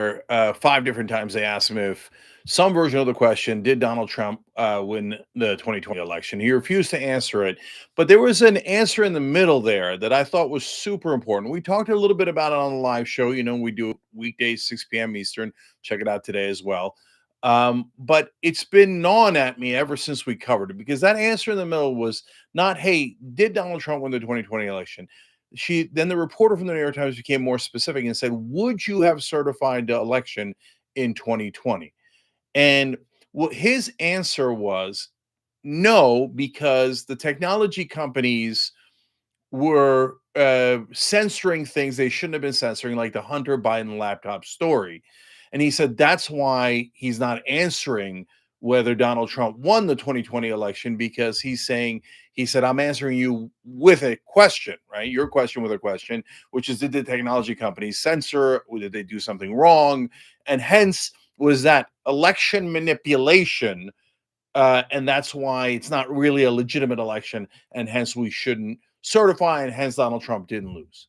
5 different times they asked him if some version of the question, did Donald Trump win the 2020 election? He refused to answer it. But there was an answer in the middle there that I thought was super important. We talked a little bit about it on the live show. You know, we do it weekdays, 6 p.m. Eastern. Check it out today as well. But it's been gnawing at me ever since we covered it because that answer in the middle was not, hey, did Donald Trump win the 2020 election? Then the reporter from the New York Times became more specific and said, would you have certified the election in 2020? And what his answer was no, because the technology companies were censoring things they shouldn't have been censoring, like the Hunter Biden laptop story. And he said that's why he's not answering whether Donald Trump won the 2020 election because he said, I'm answering you with a question, right? Your question with a question, which is, did the technology companies censor? Or did they do something wrong? And hence, was that election manipulation? And that's why it's not really a legitimate election. And hence, we shouldn't certify. And hence, Donald Trump didn't lose.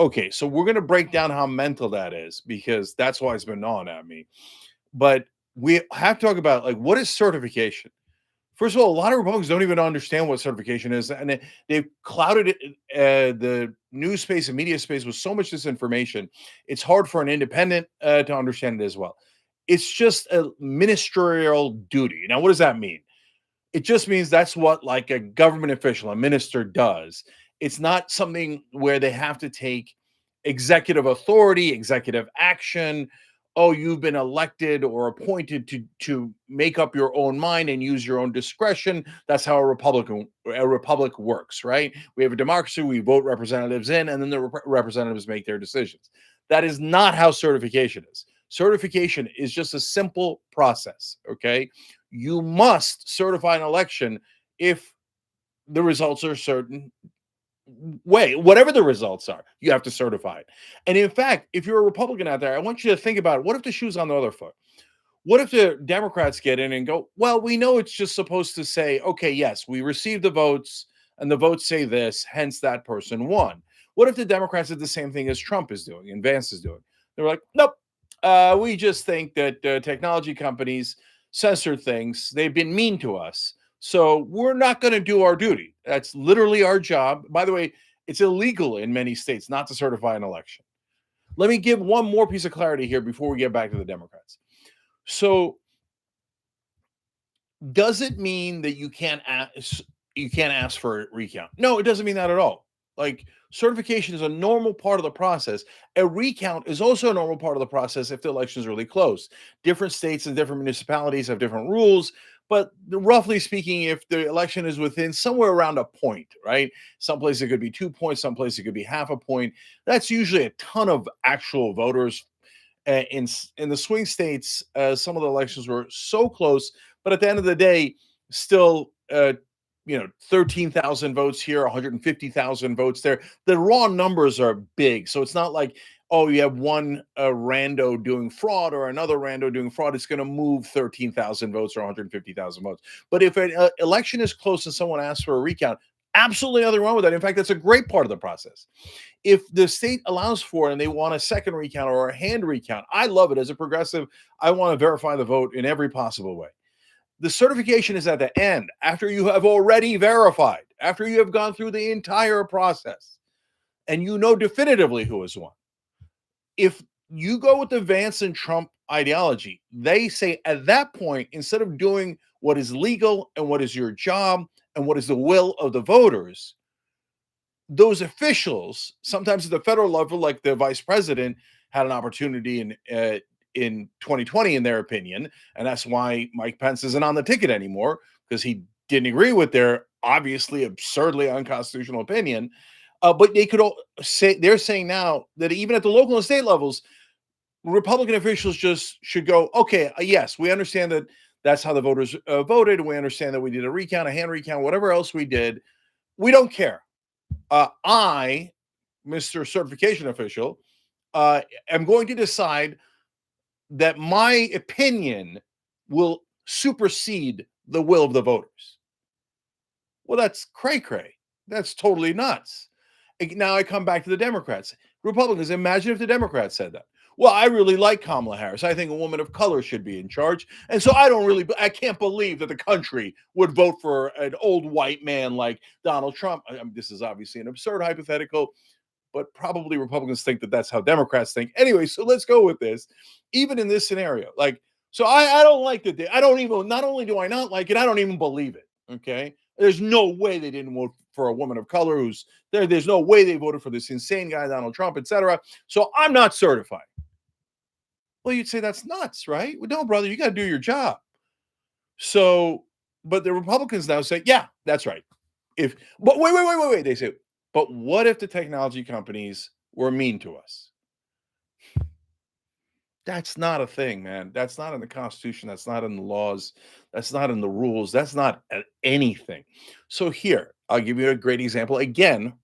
Okay, so we're going to break down how mental that is because that's why it's been gnawing at me. But we have to talk about like what is certification. First of all, a lot of Republicans don't even understand what certification is, and they've clouded the news space and media space with so much disinformation. It's hard for an independent to understand it as well. It's just a ministerial duty. Now, what does that mean? It just means that's what like a government official, a minister does. It's not something where they have to take executive authority, executive action. Oh, you've been elected or appointed to make up your own mind and use your own discretion. That's how a republic works, right? We have a democracy. We vote representatives in, and then the representatives make their decisions. That is not how certification is. Certification is just a simple process. Okay, you must certify an election if the results are certain way, whatever the results are, you have to certify it. And in fact, if you're a Republican out there, I want you to think about it. What if the shoe's on the other foot? What if the Democrats get in and go, well, we know it's just supposed to say, okay, yes, we received the votes and the votes say this, hence that person won. What if the Democrats did the same thing as Trump is doing and Vance is doing? They're like, nope, we just think that technology companies censored things. They've been mean to us. So we're not going to do our duty. That's literally our job. By the way, it's illegal in many states not to certify an election. Let me give one more piece of clarity here before we get back to the Democrats. So, does it mean that you can't ask for a recount? No, it doesn't mean that at all. Like certification is a normal part of the process. A recount is also a normal part of the process if the election is really close. Different states and different municipalities have different rules, but roughly speaking, if the election is within somewhere around a point, right? Some places it could be 2 points, some places it could be half a point. That's usually a ton of actual voters. In the swing states, some of the elections were so close, but at the end of the day, still 13,000 votes here, 150,000 votes there. The raw numbers are big. So it's not like, oh, you have one rando doing fraud or another rando doing fraud. It's going to move 13,000 votes or 150,000 votes. But if an election is close and someone asks for a recount, absolutely nothing wrong with that. In fact, that's a great part of the process. If the state allows for it and they want a second recount or a hand recount, I love it. As a progressive, I want to verify the vote in every possible way. The certification is at the end, after you have already verified, after you have gone through the entire process, and you know definitively who has won. If you go with the Vance and Trump ideology, they say at that point, instead of doing what is legal and what is your job and what is the will of the voters, those officials, sometimes at the federal level, like the vice president, had an opportunity in 2020, in their opinion, and that's why Mike Pence isn't on the ticket anymore because he didn't agree with their obviously absurdly unconstitutional opinion. But they could all say they're saying now that even at the local and state levels, Republican officials just should go, okay, yes, we understand that that's how the voters voted. We understand that we did a recount, a hand recount, whatever else we did. We don't care. I, Mr. Certification Official, am going to decide that my opinion will supersede the will of the voters. Well, that's cray cray. That's totally nuts. Now I come back to the Democrats. Republicans, imagine if the Democrats said that. Well, I really like Kamala Harris. I think a woman of color should be in charge. And so I can't believe that the country would vote for an old white man like Donald Trump. This is obviously an absurd hypothetical, but probably Republicans think that that's how Democrats think. Anyway, so let's go with this. Even in this scenario, like, so I don't like the, I don't even, not only do I not like it, I don't even believe it. Okay. There's no way they didn't vote for a woman of color who's there. There's no way they voted for this insane guy, Donald Trump, etc. So I'm not certified. Well, you'd say that's nuts, right? Well, no, brother, you got to do your job. So, but the Republicans now say, yeah, that's right. But wait. They say, but what if the technology companies were mean to us? That's not a thing, man. That's not in the Constitution. That's not in the laws. That's not in the rules. That's not anything. So here, I'll give you a great example. Again,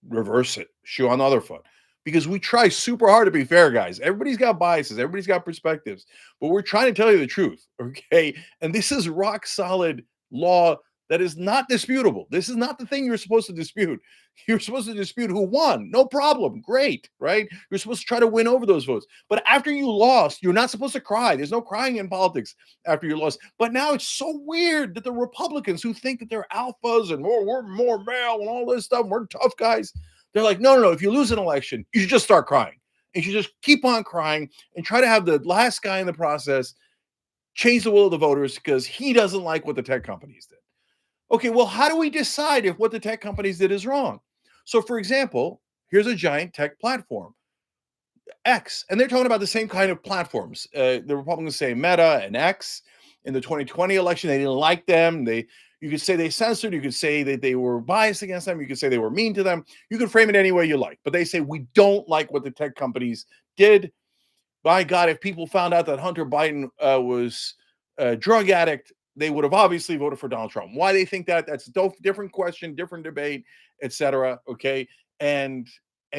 reverse it, shoe on the other foot. Because we try super hard to be fair, guys. Everybody's got biases, everybody's got perspectives, but we're trying to tell you the truth, okay? And this is rock solid law that is not disputable. This is not the thing you're supposed to dispute. You're supposed to dispute who won. No problem. Great, right? You're supposed to try to win over those votes. But after you lost, you're not supposed to cry. There's no crying in politics after you lost. But now it's so weird that the Republicans who think that they're alphas and we're more male and all this stuff, we're tough guys. They're like, no. If you lose an election, you should just start crying. And you should just keep on crying and try to have the last guy in the process change the will of the voters because he doesn't like what the tech companies did. Okay, well, how do we decide if what the tech companies did is wrong? So, for example, here's a giant tech platform, X, and they're talking about the same kind of platforms. The Republicans say Meta and X. In the 2020 election, they didn't like them. You could say they censored. You could say that they were biased against them. You could say they were mean to them. You could frame it any way you like. But they say we don't like what the tech companies did. By God, if people found out that Hunter Biden was a drug addict, they would have obviously voted for Donald Trump. Why they think that? That's a different question, different debate, etc. Okay, and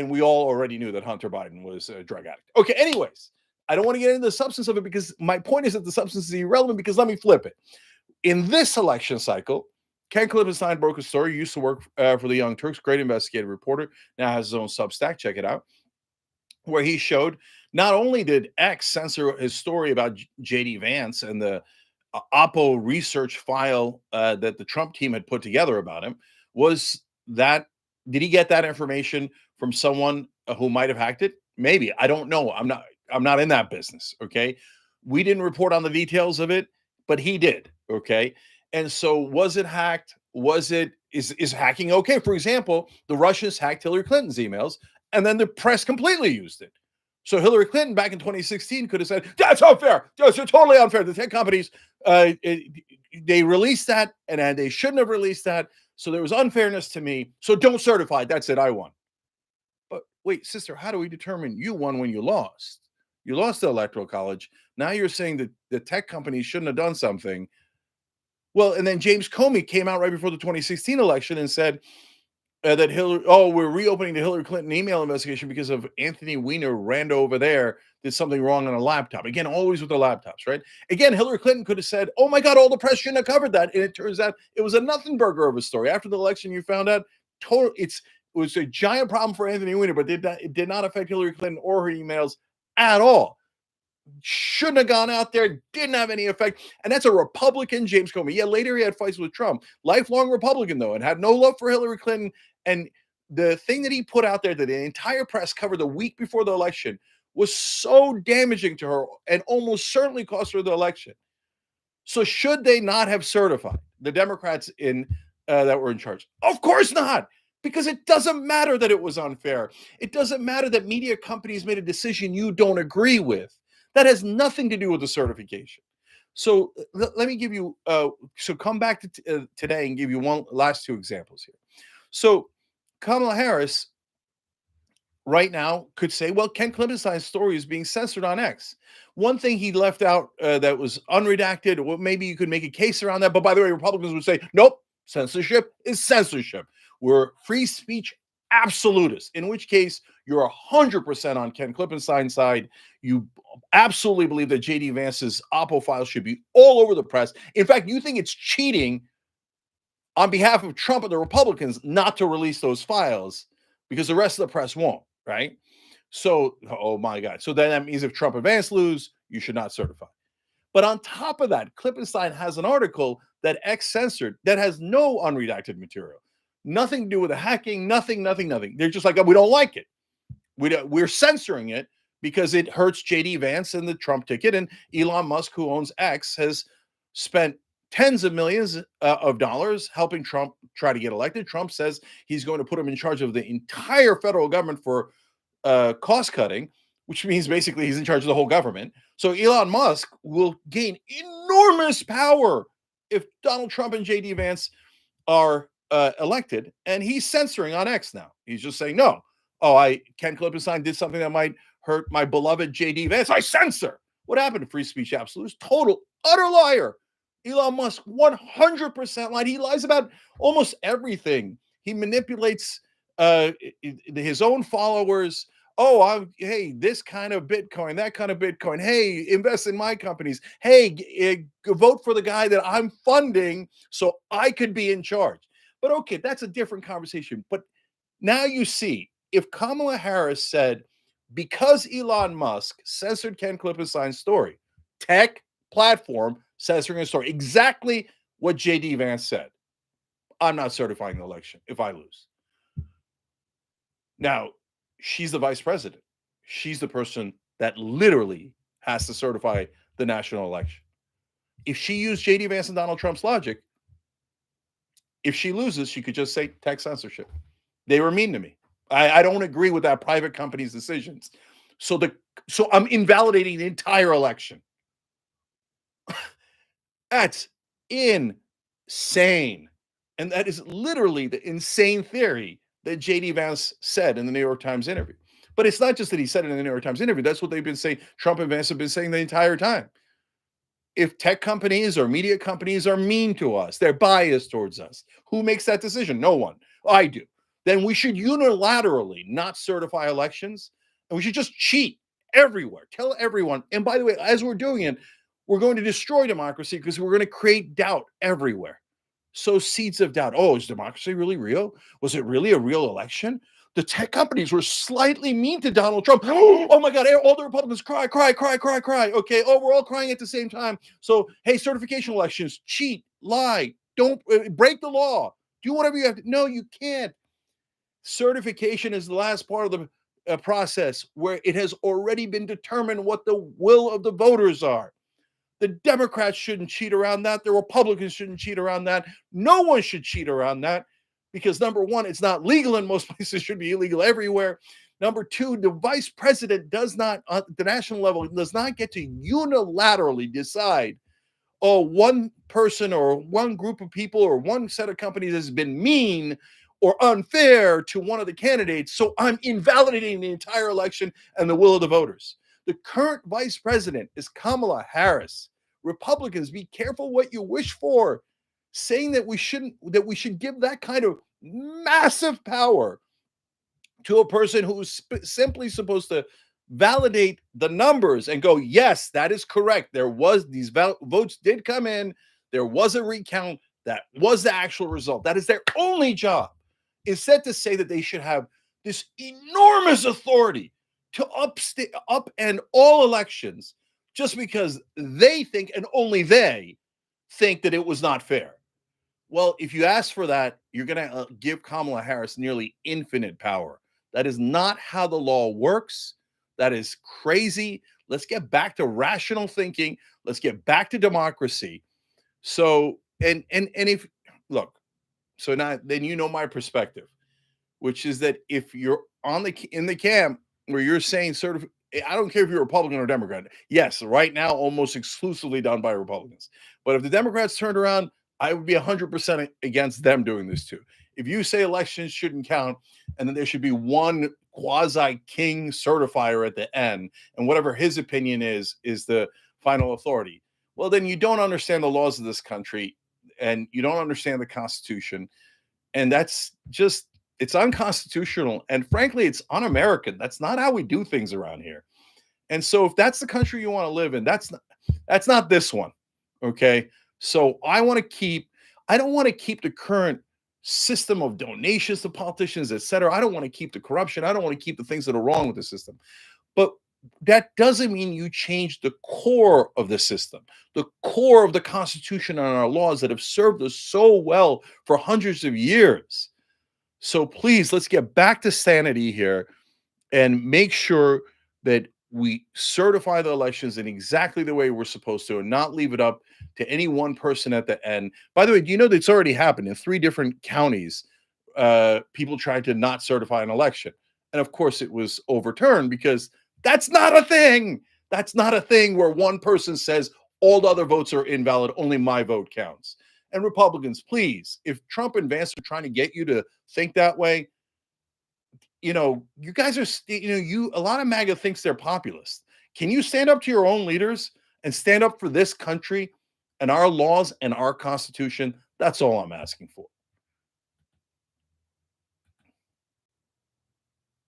we all already knew that Hunter Biden was a drug addict. Okay, anyways, I don't want to get into the substance of it because my point is that the substance is irrelevant. Because let me flip it. In this election cycle, Ken Klippenstein broke a story. He used to work for the Young Turks, great investigative reporter. Now has his own Substack. Check it out, where he showed not only did X censor his story about JD Vance and the Oppo research file that the Trump team had put together about him, was that did he get that information from someone who might have hacked it? Maybe. I don't know. I'm not in that business. Okay. We didn't report on the details of it, but he did. Okay. And so was it hacked? Is hacking okay? For example, the Russians hacked Hillary Clinton's emails and then the press completely used it. So Hillary Clinton back in 2016 could have said, that's unfair. That's totally unfair. The tech companies, they released that and they shouldn't have released that. So there was unfairness to me. So don't certify. That's it. I won. But wait, sister, how do we determine you won when you lost? You lost the Electoral College. Now you're saying that the tech companies shouldn't have done something. Well, and then James Comey came out right before the 2016 election and said, that we're reopening the Hillary Clinton email investigation because of Anthony Weiner ran over there, did something wrong on a laptop. Again, always with the laptops, right? Again, Hillary Clinton could have said, oh my God, all the press shouldn't have covered that. And it turns out it was a nothing burger of a story. After the election, you found out it was a giant problem for Anthony Weiner, but it did not affect Hillary Clinton or her emails at all. Shouldn't have gone out there, didn't have any effect. And that's a Republican, James Comey. Yeah, later he had fights with Trump. Lifelong Republican, though, and had no love for Hillary Clinton. And the thing that he put out there that the entire press covered the week before the election was so damaging to her and almost certainly cost her the election. So should they not have certified the Democrats in that were in charge? Of course not. Because it doesn't matter that it was unfair. It doesn't matter that media companies made a decision you don't agree with. That has nothing to do with the certification. So let me give you, so come back to today and give you last two examples here. So Kamala Harris right now could say, well, Ken Klippenstein's story is being censored on X. One thing he left out that was unredacted, well, maybe you could make a case around that. But by the way, Republicans would say, nope, censorship is censorship. We're free speech absolutists, in which case you're 100% on Ken Klippenstein's side. You absolutely believe that JD Vance's Oppo files should be all over the press. In fact, you think it's cheating on behalf of Trump and the Republicans not to release those files because the rest of the press won't, right? So, oh my God. So then that means if Trump and Vance lose, you should not certify. But on top of that, Klippenstein has an article that X censored that has no unredacted material. Nothing to do with the hacking, nothing, nothing, nothing. They're just like, oh, we don't like it. We're censoring it because it hurts JD Vance and the Trump ticket. And Elon Musk, who owns X, has spent tens of millions of dollars helping Trump try to get elected. Trump says he's going to put him in charge of the entire federal government for cost cutting, which means basically he's in charge of the whole government. So Elon Musk will gain enormous power if Donald Trump and JD Vance are elected, and he's censoring on X now. He's just saying, no, Ken Klippenstein did something that might hurt my beloved JD Vance. I censor. What happened to free speech absolutes? Total, utter liar. Elon Musk 100% lied. He lies about almost everything. He manipulates his own followers. Oh, hey, this kind of Bitcoin, that kind of Bitcoin. Hey, invest in my companies. Hey, vote for the guy that I'm funding so I could be in charge. But okay, that's a different conversation. But now you see, if Kamala Harris said, because Elon Musk censored Ken Klippenstein's story, tech platform censoring a story, exactly what JD Vance said, I'm not certifying the election if I lose. Now, she's the vice president. She's the person that literally has to certify the national election. If she used JD Vance and Donald Trump's logic, if she loses, she could just say tech censorship. They were mean to me. I don't agree with that private company's decisions. So I'm invalidating the entire election. That's insane. And that is literally the insane theory that JD Vance said in the New York Times interview. But it's not just that he said it in the New York Times interview. That's what they've been saying. Trump and Vance have been saying the entire time. If tech companies or media companies are mean to us, they're biased towards us, who makes that decision? No one. I do. Then we should unilaterally not certify elections, and we should just cheat everywhere. Tell everyone. And by the way, as we're doing it, we're going to destroy democracy because we're going to create doubt everywhere. Sow seeds of doubt. Oh, is democracy really real? Was it really a real election? The tech companies were slightly mean to Donald Trump. Oh my God, all the Republicans cry, cry, cry, cry, cry. Okay, oh, we're all crying at the same time. So, hey, certification elections, cheat, lie, don't break the law, do whatever you have to. No, you can't. Certification is the last part of the process where it has already been determined what the will of the voters are. The Democrats shouldn't cheat around that. The Republicans shouldn't cheat around that. No one should cheat around that because number one, it's not legal in most places, should be illegal everywhere. Number two, the vice president does not, at the national level, does not get to unilaterally decide, oh, one person or one group of people or one set of companies has been mean or unfair to one of the candidates, so I'm invalidating the entire election and the will of the voters. The current vice president is Kamala Harris. Republicans, be careful what you wish for. Saying that we should give that kind of massive power to a person who's simply supposed to validate the numbers and go, yes, that is correct. There was these votes did come in. There was a recount. That was the actual result. That is their only job. Instead, to say that they should have this enormous authority to upend all elections just because they think, and only they think, that it was not fair. Well, if you ask for that, you're going to give Kamala Harris nearly infinite power. That is not how the law works. That is crazy. Let's get back to rational thinking. Let's get back to democracy. So, and if look, so now then you know my perspective, which is that if you're in the camp where you're saying I don't care if you're Republican or Democrat. Yes, right now almost exclusively done by Republicans. But if the Democrats turned around, I would be 100% against them doing this too. If you say elections shouldn't count and then there should be one quasi king certifier at the end, and whatever his opinion is the final authority, well, then you don't understand the laws of this country and you don't understand the Constitution. And that's just, it's unconstitutional. And frankly, it's un-American. That's not how we do things around here. And so if that's the country you want to live in, that's not this one. Okay. So I don't want to keep the current system of donations to politicians, etc. I don't want to keep the corruption. I don't want to keep the things that are wrong with the system. But that doesn't mean you change the core of the system, the core of the Constitution and our laws that have served us so well for hundreds of years. So please, let's get back to sanity here and make sure that we certify the elections in exactly the way we're supposed to and not leave it up to any one person at the end. By the way, do you know that's already happened in 3 different counties? People tried to not certify an election. And of course, it was overturned because that's not a thing. That's not a thing where one person says all the other votes are invalid, only my vote counts. And Republicans, please, if Trump and Vance are trying to get you to think that way, you guys are, a lot of MAGA thinks they're populist. Can you stand up to your own leaders and stand up for this country and our laws and our Constitution? That's all I'm asking for.